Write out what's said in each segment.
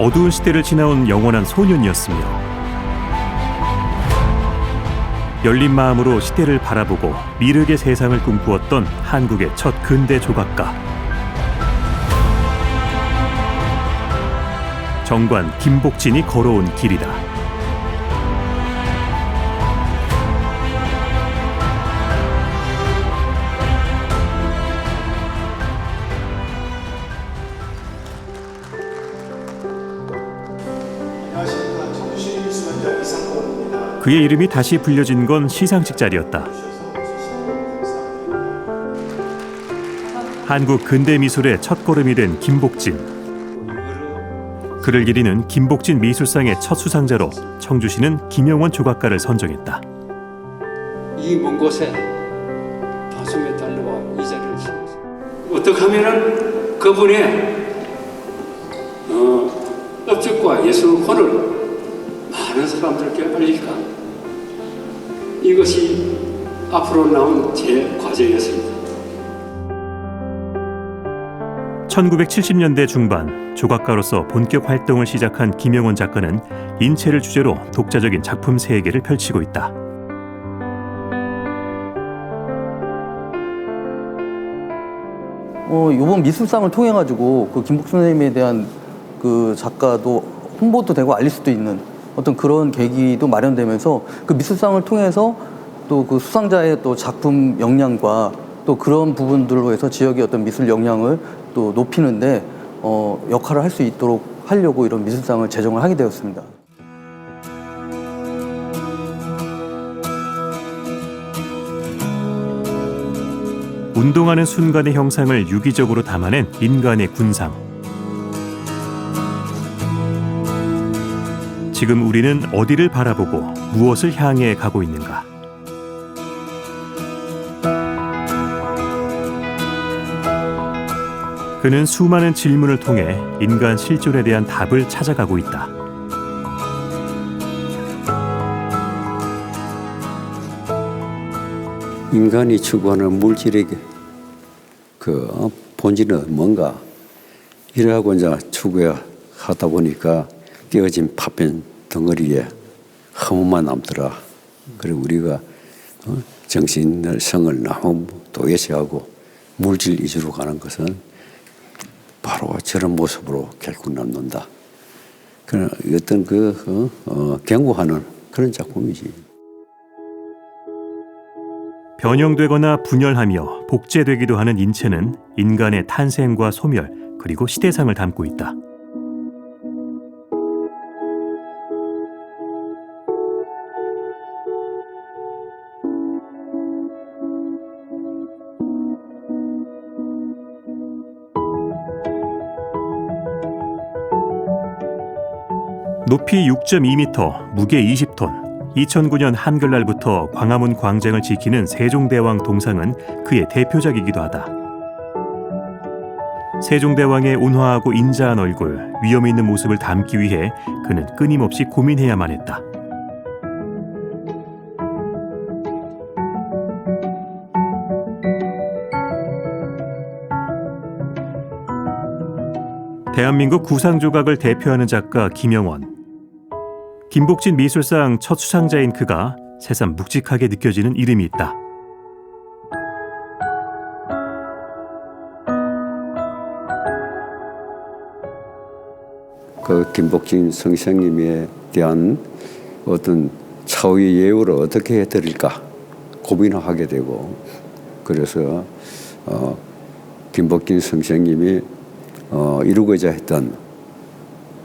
어두운 시대를 지나온 영원한 소년이었으며 열린 마음으로 시대를 바라보고 미륵의 세상을 꿈꾸었던 한국의 첫 근대 조각가 정관 김복진이 걸어온 길이다. 그의 이름이 다시 불려진 건 시상식 자리였다. 한국 근대 미술의 첫걸음이 된 김복진. 그를 기리는 김복진 미술상의 첫 수상자로 청주시는 김영원 조각가를 선정했다. 이 먼 곳에 다솜에 달려와 이 자리를 지었습니다. 어떻게 하면은 그분의 업적과 예술혼을 많은 사람들께 알릴까? 이것이 앞으로 나온 제 과제였습니다. 1970년대 중반 조각가로서 본격 활동을 시작한 김영원 작가는 인체를 주제로 독자적인 작품 세계를 펼치고 있다. 이번 미술상을 통해 가지고 그 김복진 선생님에 대한 그 작가도 홍보도 되고 알릴 수도 있는 어떤 그런 계기도 마련되면서 그 미술상을 통해서 또 그 수상자의 또 작품 역량과 또 그런 부분들로 해서 지역의 어떤 미술 역량을 또 높이는데 역할을 할 수 있도록 하려고 이런 미술상을 제정을 하게 되었습니다. 운동하는 순간의 형상을 유기적으로 담아낸 인간의 군상. 지금 우리는 어디를 바라보고 무엇을 향해 가고 있는가? 그는 수많은 질문을 통해 인간 실존에 대한 답을 찾아가고 있다. 인간이 추구하는 물질의 그 본질은 뭔가 이래하고 이제 추구하다 보니까 깨어진 파편 덩어리에 허물만 남더라. 그리고 우리가 정신을 성을 너무 도외시하고 물질 위주로 가는 것은 바로 저런 모습으로 결국 남는다. 그런 어떤 경고하는 그런 작품이지. 변형되거나 분열하며 복제되기도 하는 인체는 인간의 탄생과 소멸 그리고 시대상을 담고 있다. 높이 6.2m, 무게 20톤. 2009년 한글날부터 광화문 광장을 지키는 세종대왕 동상은 그의 대표작이기도 하다. 세종대왕의 온화하고 인자한 얼굴, 위엄 있는 모습을 담기 위해 그는 끊임없이 고민해야만 했다. 대한민국 구상조각을 대표하는 작가 김영원. 김복진 미술상 첫 수상자인 그가 새삼 묵직하게 느껴지는 이름이 있다. 그 김복진 선생님에 대한 어떤 차후의 예우를 어떻게 해드릴까 고민을 하게 되고, 그래서 김복진 선생님이 이루고자 했던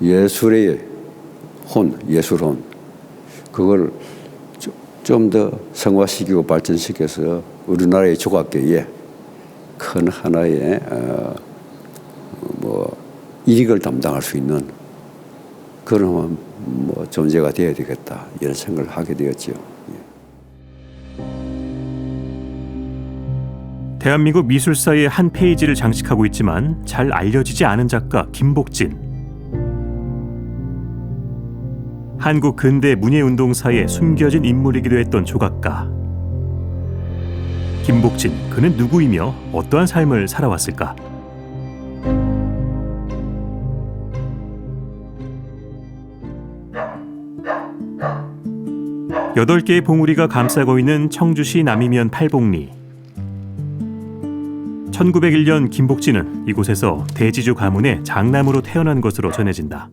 예술의 예술혼, 그걸 좀 더 성화시키고 발전시켜서 우리나라의 조각계에 큰 하나의 이익을 담당할 수 있는 그런 존재가 되어야 되겠다, 이런 생각을 하게 되었죠. 대한민국 미술사의 한 페이지를 장식하고 있지만 잘 알려지지 않은 작가 김복진. 한국 근대 문예운동사에 숨겨진 인물이기도 했던 조각가. 김복진, 그는 누구이며 어떠한 삶을 살아왔을까? 8개의 봉우리가 감싸고 있는 청주시 남이면 팔봉리. 1901년 김복진은 이곳에서 대지주 가문의 장남으로 태어난 것으로 전해진다.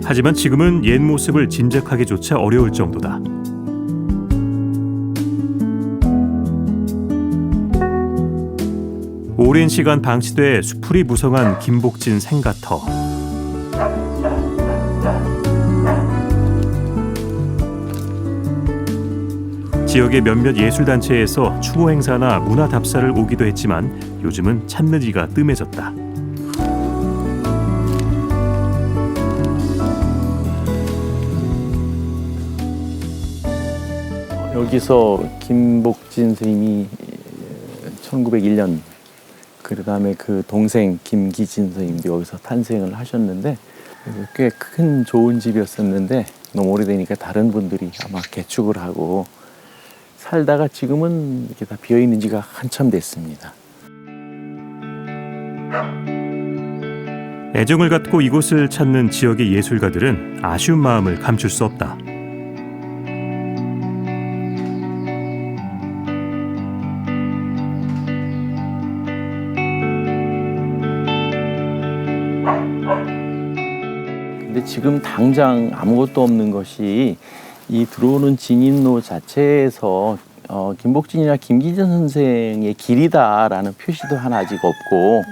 하지만 지금은 옛 모습을 짐작하기조차 어려울 정도다. 오랜 시간 방치돼 수풀이 무성한 김복진 생가터. 지역의 몇몇 예술단체에서 추모 행사나 문화 답사를 오기도 했지만 요즘은 찾는이가 뜸해졌다. 여기서 김복진 선생님이 1901년 그다음에 그 동생 김기진 선생님도 여기서 탄생을 하셨는데 꽤 큰 좋은 집이었었는데 너무 오래되니까 다른 분들이 아마 개축을 하고 살다가 지금은 이렇게 다 비어 있는 지가 한참 됐습니다. 애정을 갖고 이곳을 찾는 지역의 예술가들은 아쉬운 마음을 감출 수 없다. 근데 지금 당장 아무것도 없는 것이 이 들어오는 진입로 자체에서 김복진이나 김기진 선생의 길이다라는 표시도 하나 아직 없고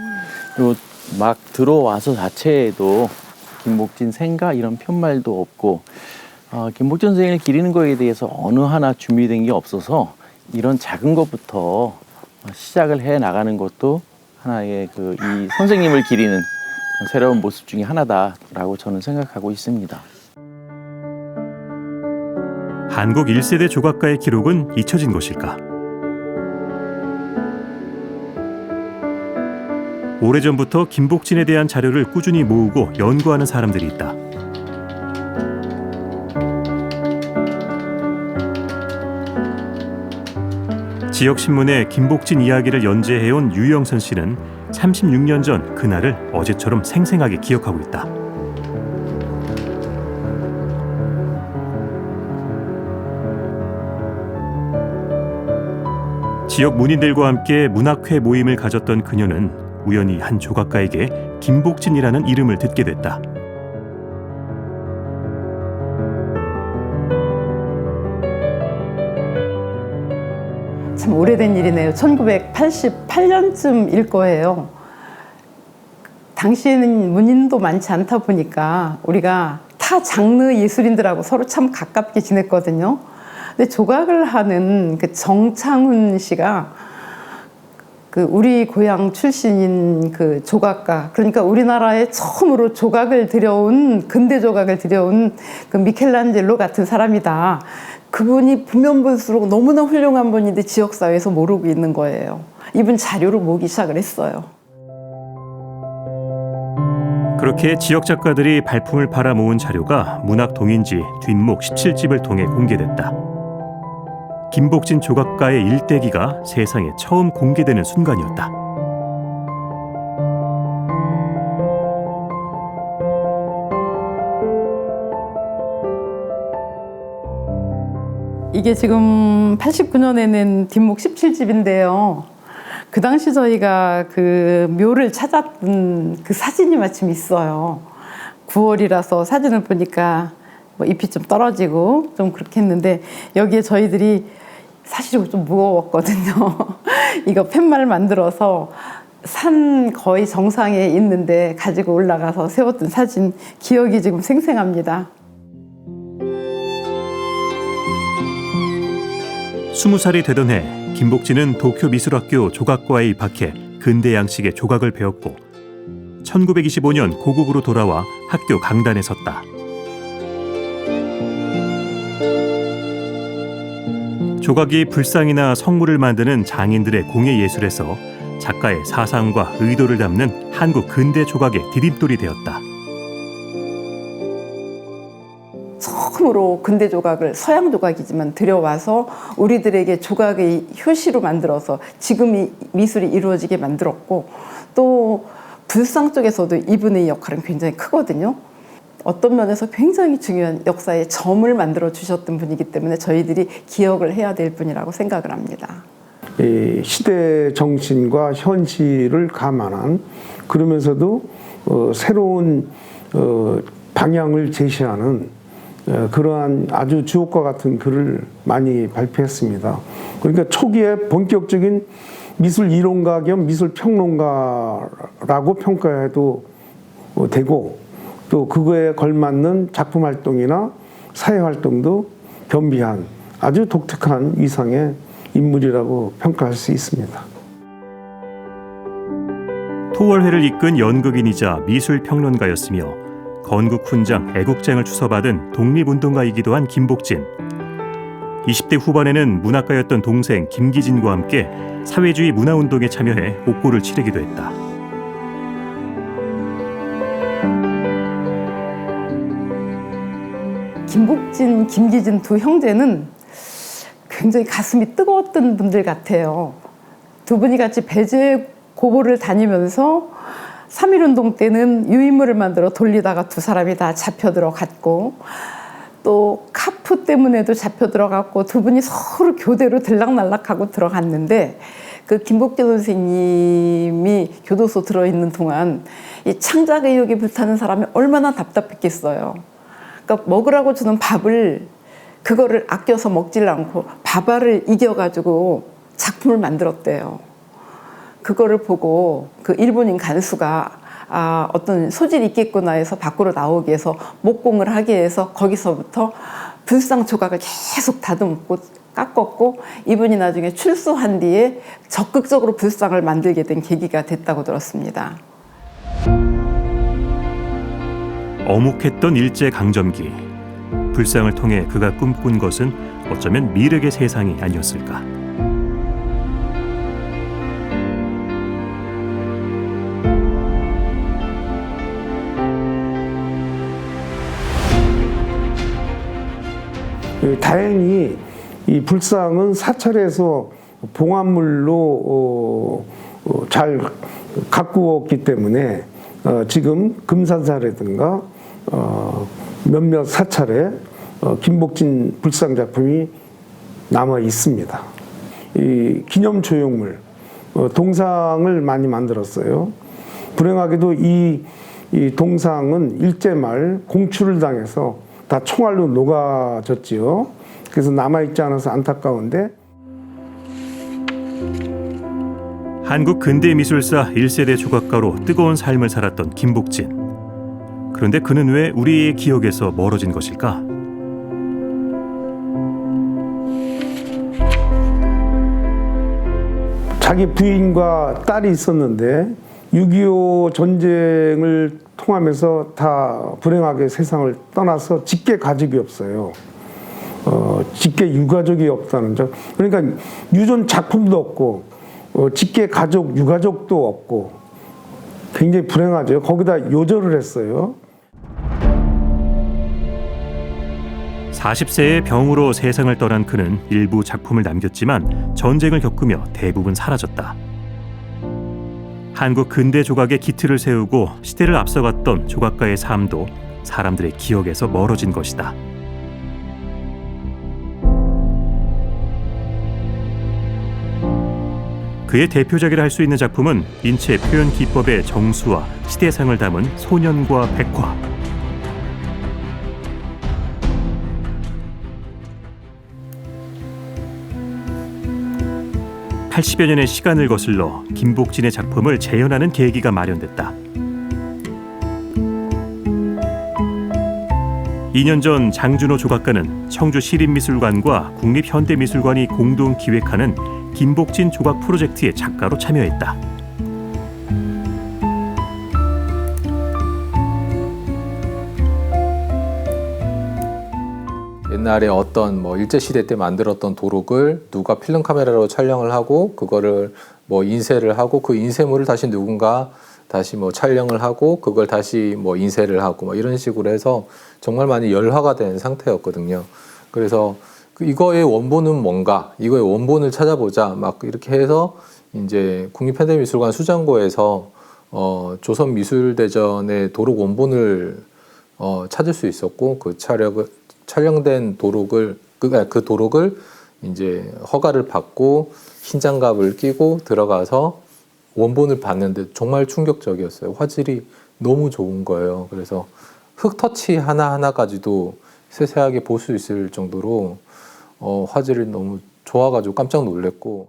그리고 막 들어와서 자체에도 김복진 생가 이런 편말도 없고 김복진 선생을 기리는 거에 대해서 어느 하나 준비된 게 없어서 이런 작은 것부터 시작을 해 나가는 것도 하나의 이 선생님을 기리는 새로운 모습 중에 하나다라고 저는 생각하고 있습니다. 한국 1세대 조각가의 기록은 잊혀진 것일까? 오래전부터 김복진에 대한 자료를 꾸준히 모으고 연구하는 사람들이 있다. 지역 신문에 김복진 이야기를 연재해온 유영선 씨는 36년 전 그날을 어제처럼 생생하게 기억하고 있다. 지역 문인들과 함께 문학회 모임을 가졌던 그녀는 우연히 한 조각가에게 김복진이라는 이름을 듣게 됐다. 참 오래된 일이네요. 1988년쯤일 거예요. 당시에는 문인도 많지 않다 보니까 우리가 타 장르 예술인들하고 서로 참 가깝게 지냈거든요. 근데 조각을 하는 그 정창훈 씨가 그 우리 고향 출신인 그 조각가, 그러니까 우리나라에 처음으로 조각을 들여온, 근대 조각을 들여온 그 미켈란젤로 같은 사람이다. 그분이 보면 볼수록 너무나 훌륭한 분인데 지역사회에서 모르고 있는 거예요. 이분 자료를 모으기 시작을 했어요. 그렇게 지역 작가들이 발품을 팔아 모은 자료가 문학 동인지 뒷목 17집을 통해 공개됐다. 김복진 조각가의 일대기가 세상에 처음 공개되는 순간이었다. 이게 지금 89년에 낸 뒷목 17집인데요. 그 당시 저희가 그 묘를 찾았던 그 사진이 마침 있어요. 9월이라서 사진을 보니까 뭐 잎이 좀 떨어지고 좀 그렇게 했는데 여기에 저희들이 사실은 좀 무거웠거든요. 이거 팻말 만들어서 산 거의 정상에 있는데 가지고 올라가서 세웠던 사진 기억이 지금 생생합니다. 20살이 되던 해 김복진은 도쿄미술학교 조각과에 입학해 근대 양식의 조각을 배웠고 1925년 고국으로 돌아와 학교 강단에 섰다. 조각이 불상이나 성물을 만드는 장인들의 공예 예술에서 작가의 사상과 의도를 담는 한국 근대 조각의 디딤돌이 되었다. 처음으로 근대 조각을 서양 조각이지만 들여와서 우리들에게 조각의 효시로 만들어서 지금 이 미술이 이루어지게 만들었고, 또 불상 쪽에서도 이분의 역할은 굉장히 크거든요. 어떤 면에서 굉장히 중요한 역사의 점을 만들어 주셨던 분이기 때문에 저희들이 기억을 해야 될 분이라고 생각을 합니다. 이 시대 정신과 현실을 감안한, 그러면서도 새로운 방향을 제시하는 그러한 아주 주옥과 같은 글을 많이 발표했습니다. 그러니까 초기에 본격적인 미술 이론가 겸 미술 평론가라고 평가해도 되고, 또 그거에 걸맞는 작품 활동이나 사회 활동도 겸비한 아주 독특한 위상의 인물이라고 평가할 수 있습니다. 토월회를 이끈 연극인이자 미술평론가였으며 건국훈장, 애국장을 주서받은 독립운동가이기도 한 김복진. 20대 후반에는 문학가였던 동생 김기진과 함께 사회주의 문화운동에 참여해 옥고를 치르기도 했다. 김복진, 김기진 두 형제는 굉장히 가슴이 뜨거웠던 분들 같아요. 두 분이 같이 배제 고보를 다니면서 3.1운동 때는 유인물을 만들어 돌리다가 두 사람이 다 잡혀 들어갔고, 또 카프 때문에도 잡혀 들어갔고, 두 분이 서로 교대로 들락날락하고 들어갔는데, 그 김복진 선생님이 교도소 들어있는 동안 이 창작 의욕이 불타는 사람이 얼마나 답답했겠어요. 그러니까 먹으라고 주는 밥을, 그거를 아껴서 먹질 않고 밥알을 이겨가지고 작품을 만들었대요. 그거를 보고 그 일본인 간수가 어떤 소질이 있겠구나 해서 밖으로 나오기 위해서 목공을 하기 위해서 거기서부터 불상 조각을 계속 다듬고 깎았고, 이분이 나중에 출소한 뒤에 적극적으로 불상을 만들게 된 계기가 됐다고 들었습니다. 어묵했던 일제강점기. 불상을 통해 그가 꿈꾼 것은 어쩌면 미륵의 세상이 아니었을까. 다행히 이 불상은 사찰에서 봉화물로 잘 가꾸었기 때문에 지금 금산사라든가 몇몇 사찰에 김복진 불상 작품이 남아 있습니다. 이 기념 조형물, 동상을 많이 만들었어요. 불행하게도 이 동상은 일제 말 공출을 당해서 다 총알로 녹아졌지요. 그래서 남아있지 않아서 안타까운데, 한국 근대미술사 1세대 조각가로 뜨거운 삶을 살았던 김복진. 그런데 그는 왜 우리의 기억에서 멀어진 것일까? 자기 부인과 딸이 있었는데 6.25 전쟁을 통하면서 다 불행하게 세상을 떠나서 직계 가족이 없어요. 직계 유가족이 없다는 점. 그러니까 유존 작품도 없고 직계 가족, 유가족도 없고 굉장히 불행하죠. 거기다 요절을 했어요. 40세의 병으로 세상을 떠난 그는 일부 작품을 남겼지만 전쟁을 겪으며 대부분 사라졌다. 한국 근대 조각의 기틀을 세우고 시대를 앞서갔던 조각가의 삶도 사람들의 기억에서 멀어진 것이다. 그의 대표작이라 할 수 있는 작품은 인체 표현 기법의 정수와 시대상을 담은 소년과 백화. (80여) 년의 시간을 거슬러 김복진의 작품을 재현하는 계기가 마련됐다. 2년 전 장준호 조각가는 청주시립미술관과 국립현대미술관이 공동 기획하는 김복진 조각 프로젝트의 작가로 참여했다. 옛날에 어떤 일제시대 때 만들었던 도록을 누가 필름 카메라로 촬영을 하고 그거를 인쇄를 하고 그 인쇄물을 다시 누군가 다시 뭐 촬영을 하고 그걸 다시 뭐 인쇄를 하고 뭐 이런 식으로 해서 정말 많이 열화가 된 상태였거든요. 그래서 이거의 원본은 뭔가, 이거의 원본을 찾아보자 막 이렇게 해서 이제 국립현대미술관 수장고에서 조선미술대전의 도록 원본을 찾을 수 있었고 그 촬영된 도록을 그 도록을 이제 허가를 받고 흰 장갑을 끼고 들어가서 원본을 봤는데 정말 충격적이었어요. 화질이 너무 좋은 거예요. 그래서 흙터치 하나하나까지도 세세하게 볼 수 있을 정도로 화질이 너무 좋아가지고 깜짝 놀랐고.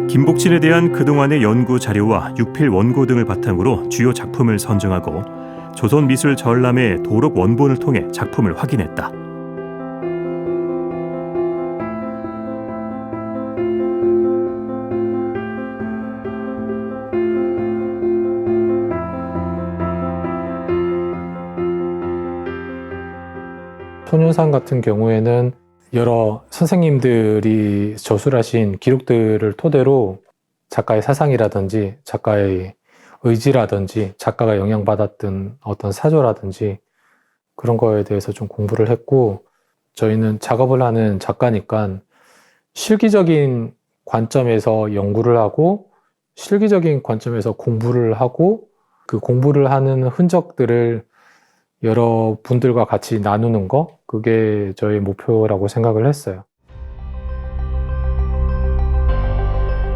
김복진에 대한 그동안의 연구 자료와 육필 원고 등을 바탕으로 주요 작품을 선정하고 조선미술 전람회 도록 원본을 통해 작품을 확인했다. 소년산 같은 경우에는 여러 선생님들이 저술하신 기록들을 토대로 작가의 사상이라든지 작가의 의지라든지 작가가 영향받았던 어떤 사조라든지 그런 거에 대해서 좀 공부를 했고, 저희는 작업을 하는 작가니까 실기적인 관점에서 연구를 하고 실기적인 관점에서 공부를 하고 그 공부를 하는 흔적들을 여러 분들과 같이 나누는 거, 그게 저의 목표라고 생각을 했어요.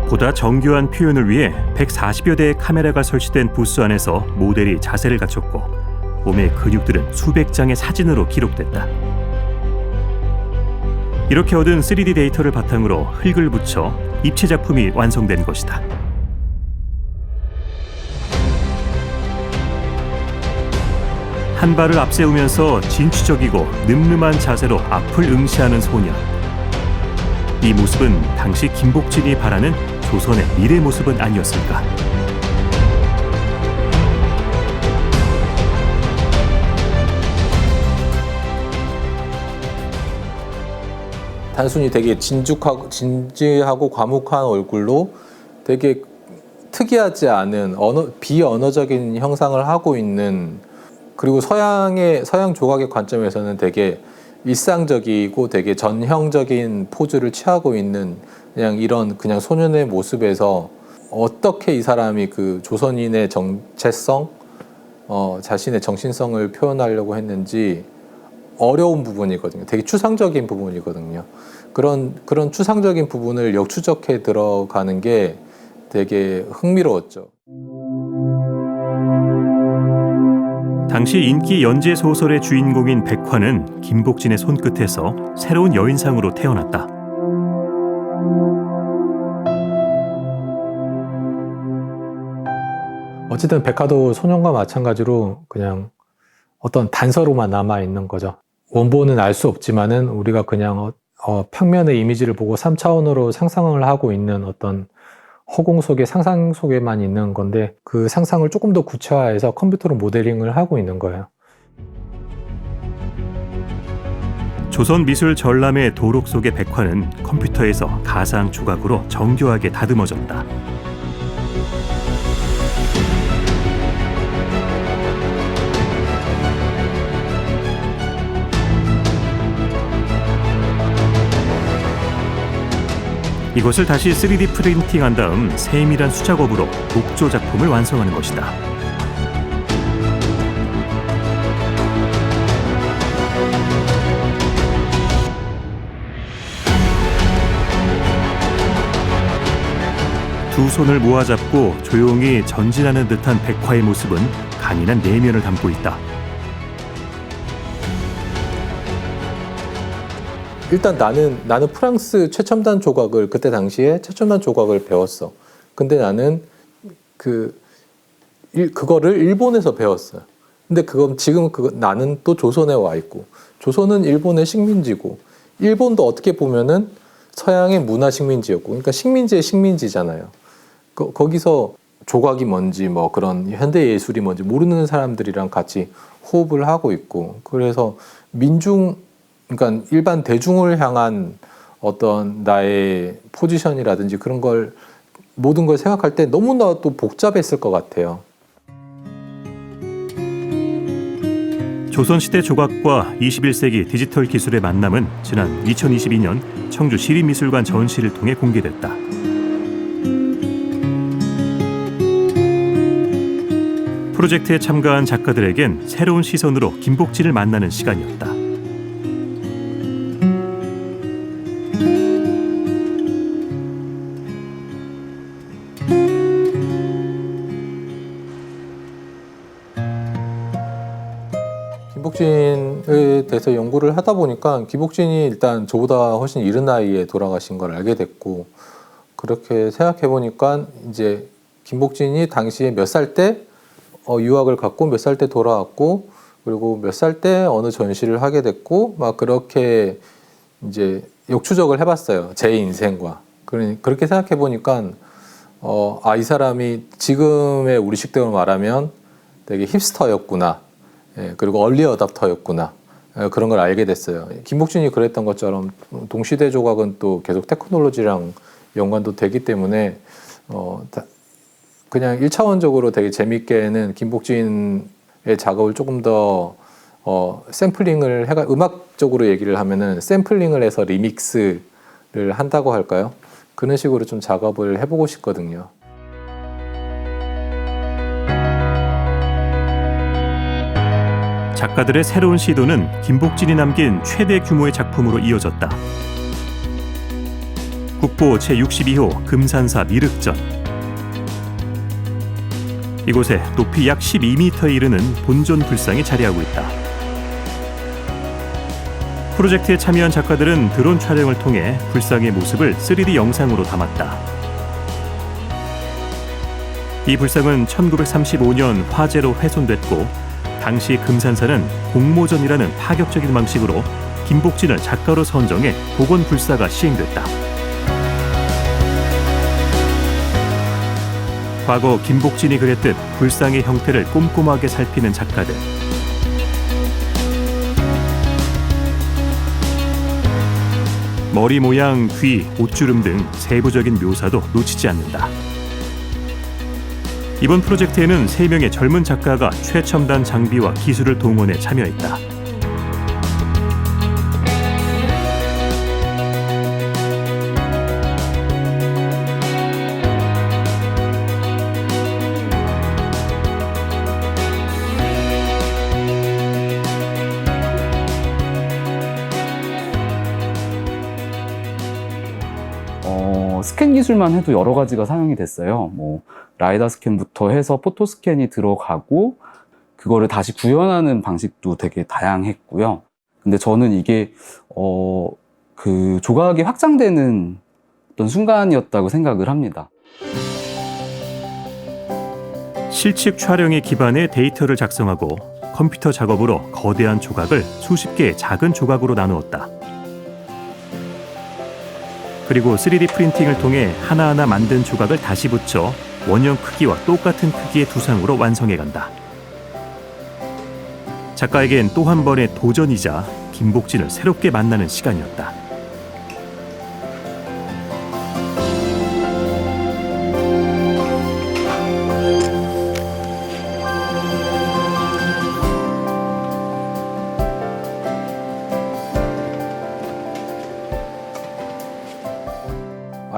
보다 정교한 표현을 위해 140여 대의 카메라가 설치된 부스 안에서 모델이 자세를 갖췄고 몸의 근육들은 수백 장의 사진으로 기록됐다. 이렇게 얻은 3D 데이터를 바탕으로 흙을 붙여 입체 작품이 완성된 것이다. 한 발을 앞세우면서 진취적이고 늠름한 자세로 앞을 응시하는 소년. 이 모습은 당시 김복진이 바라는 조선의 미래 모습은 아니었을까? 단순히 되게 진지하고 과묵한 얼굴로 되게 특이하지 않은 비언어적인 형상을 하고 있는, 그리고 서양 조각의 관점에서는 되게 일상적이고 되게 전형적인 포즈를 취하고 있는 그냥 소년의 모습에서 어떻게 이 사람이 그 조선인의 정체성, 자신의 정신성을 표현하려고 했는지 어려운 부분이거든요. 되게 추상적인 부분이거든요. 그런 추상적인 부분을 역추적해 들어가는 게 되게 흥미로웠죠. 당시 인기 연재 소설의 주인공인 백화는 김복진의 손끝에서 새로운 여인상으로 태어났다. 어쨌든 백화도 소년과 마찬가지로 그냥 어떤 단서로만 남아있는 거죠. 원본은 알 수 없지만은 우리가 그냥 평면의 이미지를 보고 3차원으로 상상을 하고 있는 어떤 허공 속에, 상상 속에만 있는 건데, 그 상상을 조금 더 구체화해서 컴퓨터로 모델링을 하고 있는 거예요. 조선 미술 전람회 도록 속의 백화는 컴퓨터에서 가상 조각으로 정교하게 다듬어졌다. 이것을 다시 3D 프린팅한 다음 세밀한 수작업으로 목조 작품을 완성하는 것이다. 두 손을 모아 잡고 조용히 전진하는 듯한 백화의 모습은 강인한 내면을 담고 있다. 일단 나는 프랑스 최첨단 조각을, 그때 당시에 최첨단 조각을 배웠어. 근데 나는 그거를 일본에서 배웠어요. 근데 지금 나는 또 조선에 와 있고, 조선은 일본의 식민지고, 일본도 어떻게 보면은 서양의 문화 식민지였고, 그러니까 식민지의 식민지잖아요. 거기서 조각이 뭔지, 뭐 그런 현대 예술이 뭔지 모르는 사람들이랑 같이 호흡을 하고 있고, 그래서 그러니까 일반 대중을 향한 어떤 나의 포지션이라든지 그런 걸 모든 걸 생각할 때 너무나도 복잡했을 것 같아요. 조선시대 조각과 21세기 디지털 기술의 만남은 지난 2022년 청주 시립미술관 전시를 통해 공개됐다. 프로젝트에 참가한 작가들에겐 새로운 시선으로 김복진을 만나는 시간이었다. 김복진에 대해서 연구를 하다 보니까 김복진이 일단 저보다 훨씬 이른 나이에 돌아가신 걸 알게 됐고, 그렇게 생각해 보니까 이제 김복진이 당시에 몇 살 때 유학을 갔고 몇 살 때 돌아왔고, 그리고 몇 살 때 어느 전시를 하게 됐고, 막 그렇게 이제 역추적을 해봤어요. 제 인생과. 그렇게 생각해 보니까 이 사람이 지금의 우리식대로 말하면 되게 힙스터였구나. 예, 그리고 얼리 어답터였구나. 그런 걸 알게 됐어요. 김복진이 그랬던 것처럼 동시대 조각은 또 계속 테크놀로지랑 연관도 되기 때문에 그냥 1차원적으로 되게 재밌게는 김복진의 작업을 조금 더 샘플링을 해가 음악적으로 얘기를 하면은 샘플링을 해서 리믹스를 한다고 할까요? 그런 식으로 좀 작업을 해보고 싶거든요. 작가들의 새로운 시도는 김복진이 남긴 최대 규모의 작품으로 이어졌다. 국보 제62호 금산사 미륵전. 이곳에 높이 약 12m에 이르는 본존 불상이 자리하고 있다. 프로젝트에 참여한 작가들은 드론 촬영을 통해 불상의 모습을 3D 영상으로 담았다. 이 불상은 1935년 화재로 훼손됐고, 당시 금산사는 공모전이라는 파격적인 방식으로 김복진을 작가로 선정해 복원 불사가 시행됐다. 과거 김복진이 그랬듯 불상의 형태를 꼼꼼하게 살피는 작가들. 머리 모양, 귀, 옷주름 등 세부적인 묘사도 놓치지 않는다. 이번 프로젝트에는 3명의 젊은 작가가 최첨단 장비와 기술을 동원해 참여했다. 스캔 기술만 해도 여러 가지가 사용이 됐어요. 뭐 라이다 스캔부터 해서 포토 스캔이 들어가고 그거를 다시 구현하는 방식도 되게 다양했고요. 근데 저는 이게 그 조각이 확장되는 어떤 순간이었다고 생각을 합니다. 실측 촬영에 기반해 데이터를 작성하고 컴퓨터 작업으로 거대한 조각을 수십 개의 작은 조각으로 나누었다. 그리고 3D 프린팅을 통해 하나하나 만든 조각을 다시 붙여 원형 크기와 똑같은 크기의 두상으로 완성해간다. 작가에겐 또 한 번의 도전이자 김복진을 새롭게 만나는 시간이었다.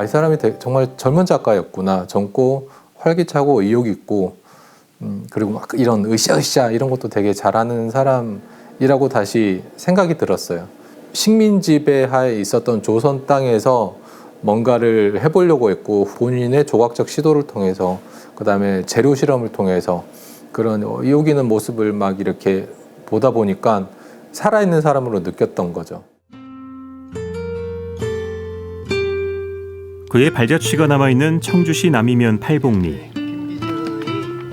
이 사람이 정말 젊은 작가였구나. 젊고 활기차고 의욕 있고 그리고 막 이런 으쌰으쌰 이런 것도 되게 잘하는 사람이라고 다시 생각이 들었어요. 식민 지배하에 있었던 조선 땅에서 뭔가를 해보려고 했고, 본인의 조각적 시도를 통해서, 그 다음에 재료 실험을 통해서 그런 의욕 있는 모습을 막 이렇게 보다 보니까 살아있는 사람으로 느꼈던 거죠. 그의 발자취가 남아있는 청주시 남이면 팔복리.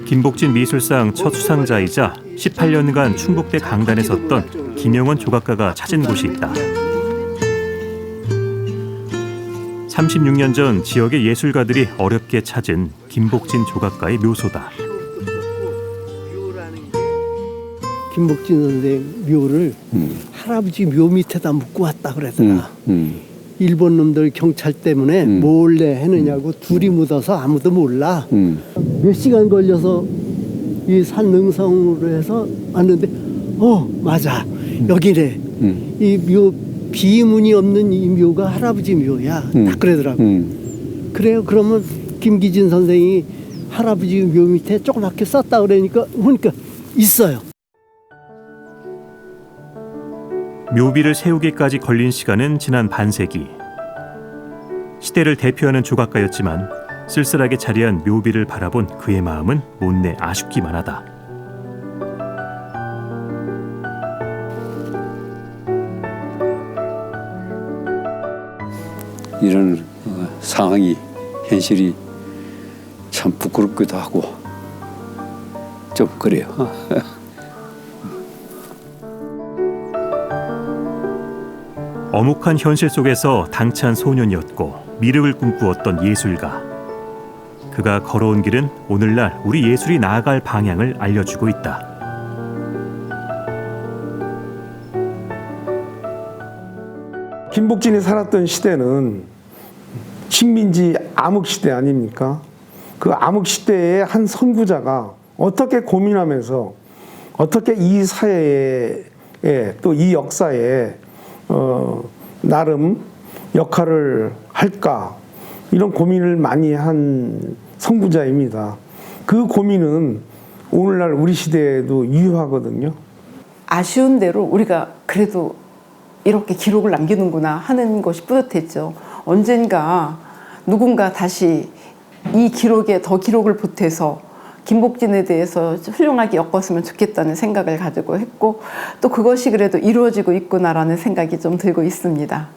김복진 미술상 첫 수상자이자 18년간 충북대 강단에 섰던 김영원 조각가가 찾은 곳이 있다. 36년 전 지역의 예술가들이 어렵게 찾은 김복진 조각가의 묘소다. 김복진 선생 묘를 할아버지 묘 밑에다 묻고 왔다 그러더라. 일본 놈들 경찰 때문에 몰래 해느냐고 둘이 묻어서 아무도 몰라. 몇 시간 걸려서 이 산 능성으로 해서 왔는데 맞아 여기래. 이 묘 비문이 없는 이 묘가 할아버지 묘야. 딱 그러더라고. 그래요. 그러면 김기진 선생이 할아버지 묘 밑에 조그맣게 썼다 그러니까 있어요. 묘비를 세우기까지 걸린 시간은 지난 반세기. 시대를 대표하는 조각가였지만 쓸쓸하게 자리한 묘비를 바라본 그의 마음은 못내 아쉽기만 하다. 이런 상황이 현실이 참 부끄럽기도 하고 좀 그래요. 엄혹한 현실 속에서 당찬 소년이었고 미륵을 꿈꾸었던 예술가. 그가 걸어온 길은 오늘날 우리 예술이 나아갈 방향을 알려주고 있다. 김복진이 살았던 시대는 식민지 암흑시대 아닙니까? 그 암흑시대의 한 선구자가 어떻게 고민하면서 어떻게 이 사회에 또 이 역사에 나름 역할을 할까 이런 고민을 많이 한 선구자입니다. 그 고민은 오늘날 우리 시대에도 유효하거든요. 아쉬운 대로 우리가 그래도 이렇게 기록을 남기는구나 하는 것이 뿌듯했죠. 언젠가 누군가 다시 이 기록에 더 기록을 보태서 김복진에 대해서 훌륭하게 엮었으면 좋겠다는 생각을 가지고 했고 또 그것이 그래도 이루어지고 있구나라는 생각이 좀 들고 있습니다.